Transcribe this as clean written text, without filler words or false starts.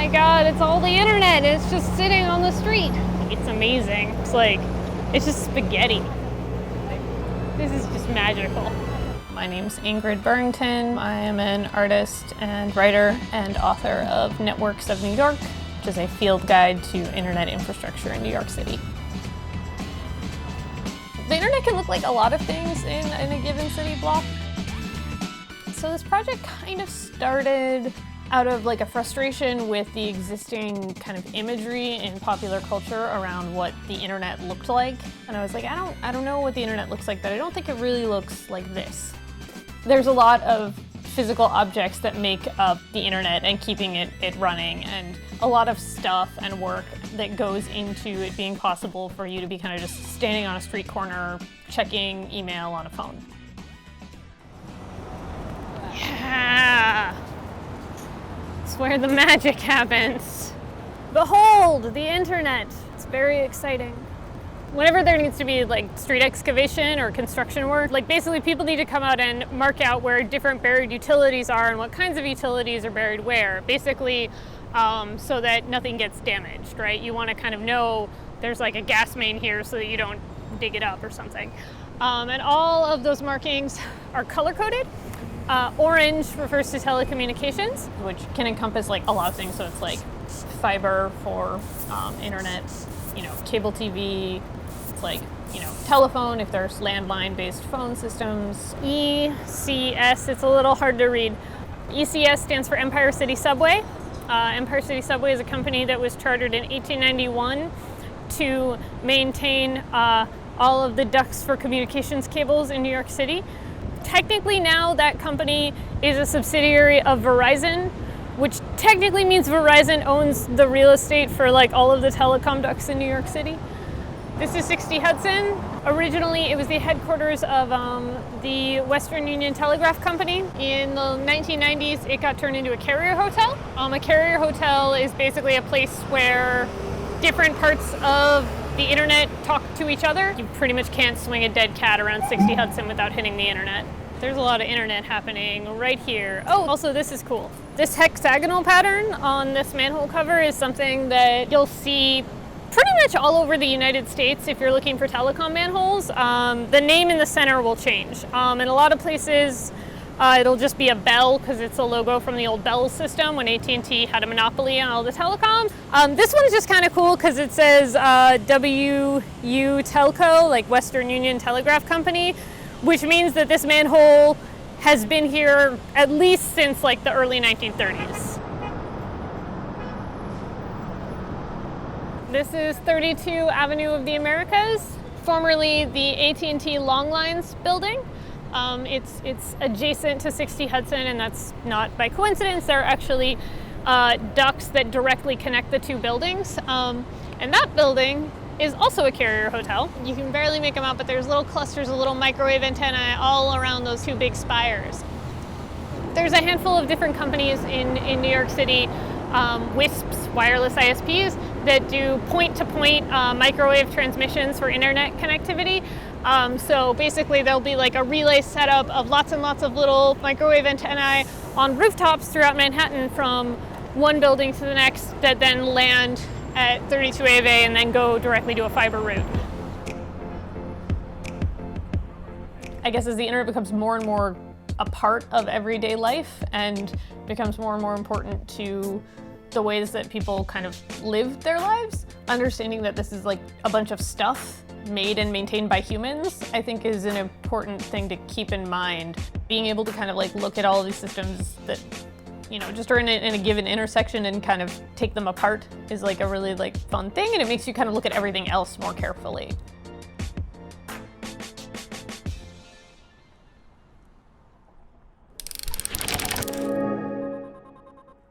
my God, it's all the internet. It's just sitting on the street. It's amazing. It's just spaghetti. This is just magical. My name's Ingrid Burrington. I am an artist and writer and author of Networks of New York, which is a field guide to internet infrastructure in New York City. The internet can look like a lot of things in a given city block. So this project kind of started out of like a frustration with the existing kind of imagery in popular culture around what the internet looked like. And I was like, I don't know what the internet looks like, but I don't think it really looks like this. There's a lot of physical objects that make up the internet and keeping it running, and a lot of stuff and work that goes into it being possible for you to be kind of just standing on a street corner checking email on a phone. Yeah! It's where the magic happens. Behold, the internet. It's very exciting. Whenever there needs to be like street excavation or construction work, like basically people need to come out and mark out where different buried utilities are and what kinds of utilities are buried where, basically so that nothing gets damaged, right? You want to kind of know there's like a gas main here so that you don't dig it up or something. And all of those markings are color-coded. Orange refers to telecommunications, which can encompass like a lot of things. So it's like fiber for internet, cable TV. It's like, telephone if there's landline-based phone systems. ECS, it's a little hard to read. ECS stands for Empire City Subway. Empire City Subway is a company that was chartered in 1891 to maintain all of the ducts for communications cables in New York City. Technically now that company is a subsidiary of Verizon, which technically means Verizon owns the real estate for like all of the telecom ducts in New York City. This is 60 Hudson. Originally it was the headquarters of the Western Union Telegraph Company. In the 1990s it got turned into a carrier hotel. A carrier hotel is basically a place where different parts of the internet talk to each other. You pretty much can't swing a dead cat around 60 Hudson without hitting the internet. There's a lot of internet happening right here. Oh, also this is cool. This hexagonal pattern on this manhole cover is something that you'll see pretty much all over the United States if you're looking for telecom manholes. The name in the center will change. In a lot of places, it'll just be a Bell because it's a logo from the old Bell system when AT&T had a monopoly on all the telecoms. This one's just kind of cool because it says WU Telco, like Western Union Telegraph Company, which means that this manhole has been here at least since like the early 1930s. This is 32 Avenue of the Americas, formerly the AT&T Long Lines building. It's adjacent to 60 Hudson, and that's not by coincidence. There are actually ducts that directly connect the two buildings. And that building is also a carrier hotel. You can barely make them out, but there's little clusters of little microwave antennae all around those two big spires. There's a handful of different companies in New York City, WISPs, wireless ISPs, that do point-to-point microwave transmissions for internet connectivity. So basically there'll be like a relay setup of lots and lots of little microwave antennae on rooftops throughout Manhattan from one building to the next that then land at 32 AV and then go directly to a fiber route. I guess as the internet becomes more and more a part of everyday life and becomes more and more important to the ways that people kind of live their lives, understanding that this is like a bunch of stuff made and maintained by humans, I think is an important thing to keep in mind. Being able to kind of like look at all of these systems that just are in a given intersection and kind of take them apart is like a really like fun thing, and it makes you kind of look at everything else more carefully.